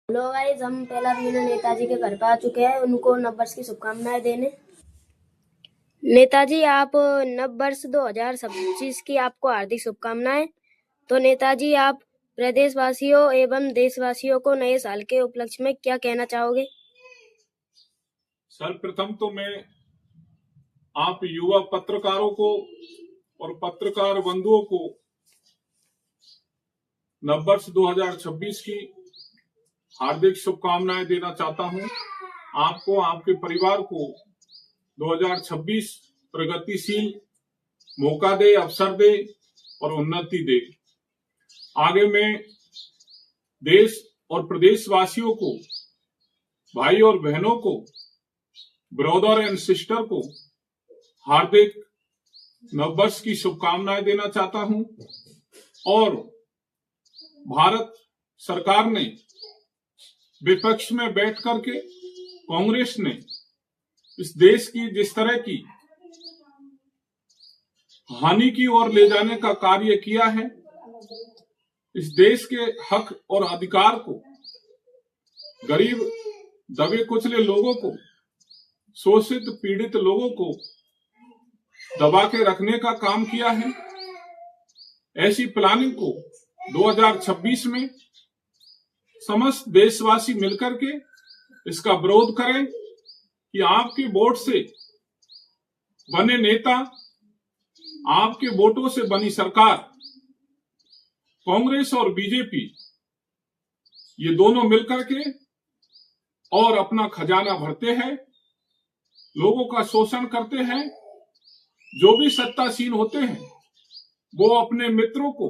Hello guys, हम पहला महीना नेताजी के घर पे आ चुके हैं उनको नववर्ष की शुभकामनाएं देने। नेताजी, आप नववर्ष 2026 की आपको हार्दिक शुभकामनाएं। तो नेताजी, आप प्रदेशवासियों एवं देशवासियों को नए साल के उपलक्ष्य में क्या कहना चाहोगे? सर्वप्रथम तो मैं आप युवा पत्रकारों को और पत्रकार बंधुओं को नववर्ष 2026 की हार्दिक शुभकामनाएं देना चाहता हूं। आपको, आपके परिवार को 2026 प्रगतिशील मौका दे, अवसर दे और उन्नति दे। आगे मैं देश और प्रदेशवासियों को, भाई और बहनों को, ब्रदर एंड सिस्टर को हार्दिक नववर्ष की शुभकामनाएं देना चाहता हूं। और भारत सरकार ने विपक्ष में बैठ करके कांग्रेस ने इस देश की जिस तरह की हानि की ओर ले जाने का कार्य किया है, इस देश के हक और अधिकार को, गरीब दबे कुचले लोगों को, शोषित पीड़ित लोगों को दबा के रखने का काम किया है। ऐसी प्लानिंग को 2026 में समस्त देशवासी मिलकर के इसका विरोध करें कि आपके वोट से बने नेता, आपके वोटों से बनी सरकार, कांग्रेस और बीजेपी, ये दोनों मिलकर के और अपना खजाना भरते हैं, लोगों का शोषण करते हैं। जो भी सत्तासीन होते हैं वो अपने मित्रों को,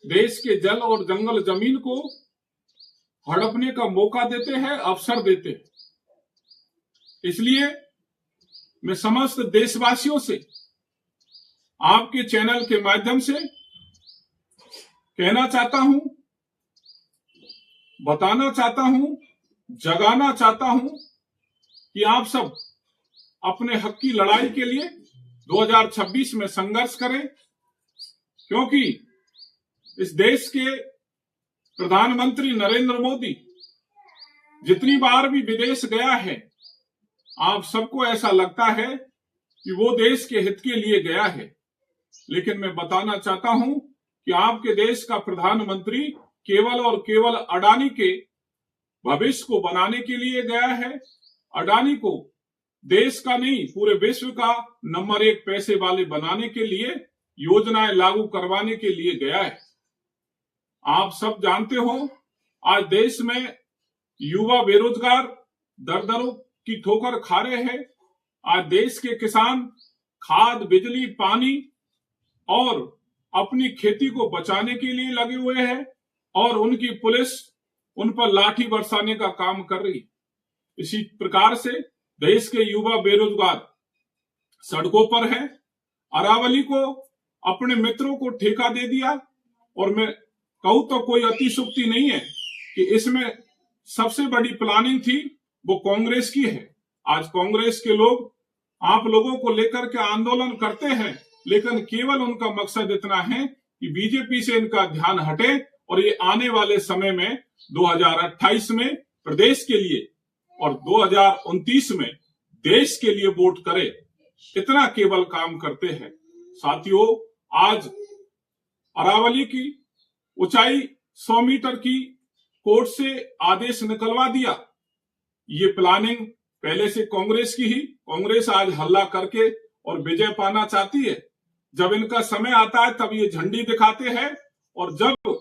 देश के जल और जंगल जमीन को हड़पने का मौका देते हैं, अवसर देते हैं। इसलिए मैं समस्त देशवासियों से आपके चैनल के माध्यम से कहना चाहता हूं, बताना चाहता हूं, जगाना चाहता हूं कि आप सब अपने हक की लड़ाई के लिए 2026 में संघर्ष करें, क्योंकि इस देश के प्रधानमंत्री नरेंद्र मोदी जितनी बार भी विदेश गया है, आप सबको ऐसा लगता है कि वो देश के हित के लिए गया है। लेकिन मैं बताना चाहता हूं कि आपके देश का प्रधानमंत्री केवल और केवल अडानी के भविष्य को बनाने के लिए गया है। अडानी को देश का नहीं, पूरे विश्व का नंबर 1 पैसे वाले बनाने के लिए, योजनाएं लागू करवाने के लिए गया है। आप सब जानते हो, आज देश में युवा बेरोजगार दर-दरों की ठोकर खा रहे हैं। आज देश के किसान खाद, बिजली, पानी और अपनी खेती को बचाने के लिए लगे हुए हैं और उनकी पुलिस उन पर लाठी बरसाने का काम कर रही। इसी प्रकार से देश के युवा बेरोजगार सड़कों पर हैं। अरावली को अपने मित्रों को ठेका दे दिया, और मैं कहूं तो कोई अतिशयोक्ति नहीं है कि इसमें सबसे बड़ी प्लानिंग थी वो कांग्रेस की है। आज कांग्रेस के लोग आप लोगों को लेकर के आंदोलन करते हैं, लेकिन केवल उनका मकसद इतना है कि बीजेपी से इनका ध्यान हटे और ये आने वाले समय में 2028 में प्रदेश के लिए और 2029 में देश के लिए वोट करे, इतना केवल काम करते हैं। साथियों, आज अरावली की ऊंचाई 100 मीटर की कोर्ट से आदेश निकलवा दिया। ये प्लानिंग पहले से कांग्रेस की ही। कांग्रेस आज हल्ला करके और विजय पाना चाहती है। जब इनका समय आता है तब ये झंडी दिखाते हैं, और जब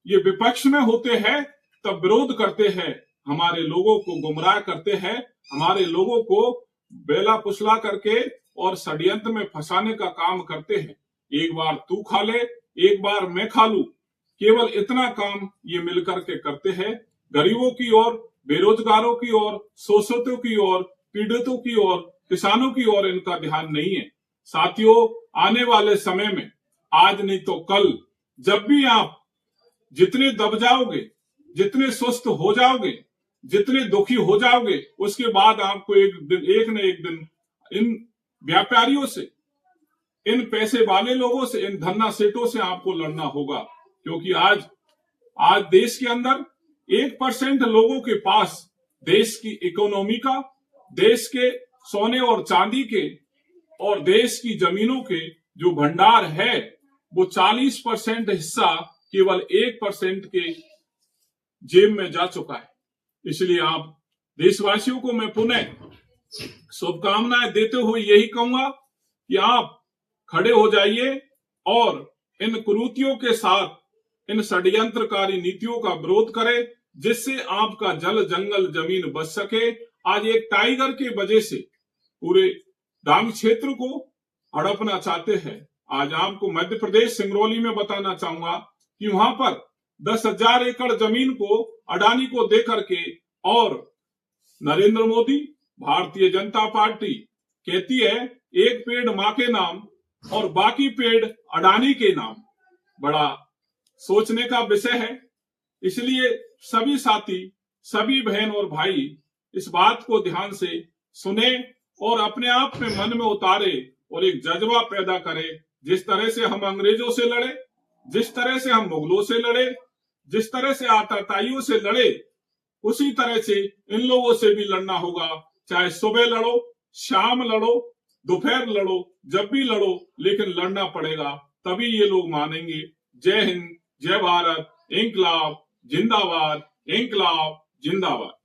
ये विपक्ष में होते हैं तब विरोध करते हैं, हमारे लोगों को गुमराह करते हैं, हमारे लोगों को बेला पुसला करके और षड्यंत्र में फंसाने का काम करते हैं। एक बार तू खा ले, एक बार मैं खा लूं, केवल इतना काम ये मिलकर के करते हैं। गरीबों की ओर, बेरोजगारों की ओर, शोषितों की ओर, पीड़ितों की ओर, किसानों की ओर इनका ध्यान नहीं है। साथियों, आने वाले समय में, आज नहीं तो कल, जब भी आप जितने दब जाओगे, जितने सुस्त हो जाओगे, जितने दुखी हो जाओगे, उसके बाद आपको एक न एक दिन इन व्यापारियों से, इन पैसे वाले लोगों से, इन धन्ना सेठों से आपको लड़ना होगा। क्योंकि आज देश के अंदर 1% लोगों के पास देश की इकोनॉमी का, देश के सोने और चांदी के और देश की जमीनों के जो भंडार है, वो 40% हिस्सा केवल 1% के जेब में जा चुका है। इसलिए आप देशवासियों को मैं पुनः शुभकामनाएं देते हुए यही कहूंगा कि आप खड़े हो जाइए और इन कुरीतियों के साथ, इन षड्यंत्रकारी नीतियों का विरोध करें, जिससे आपका जल जंगल जमीन बच सके। आज एक टाइगर के वजह से पूरे डांग क्षेत्र को हड़पना चाहते हैं। आज आपको मध्य प्रदेश सिंगरौली में बताना चाहूंगा कि वहां पर 10,000 एकड़ जमीन को अडानी को दे करके, और नरेंद्र मोदी, भारतीय जनता पार्टी कहती है एक पेड़ मां के नाम और बाकी पेड़ अडानी के नाम। बड़ा सोचने का विषय है। इसलिए सभी साथी, सभी बहन और भाई इस बात को ध्यान से सुने और अपने आप में मन में उतारे और एक जज्बा पैदा करे। जिस तरह से हम अंग्रेजों से लड़े, जिस तरह से हम मुगलों से लड़े, जिस तरह से आतताइयों से लड़े, उसी तरह से इन लोगों से भी लड़ना होगा। चाहे सुबह लड़ो, शाम लड़ो, दोपहर लड़ो, जब भी लड़ो, लेकिन लड़ना पड़ेगा, तभी ये लोग मानेंगे। जय हिंद, जय भारत, इंकलाब जिंदाबाद, इंकलाब जिंदाबाद।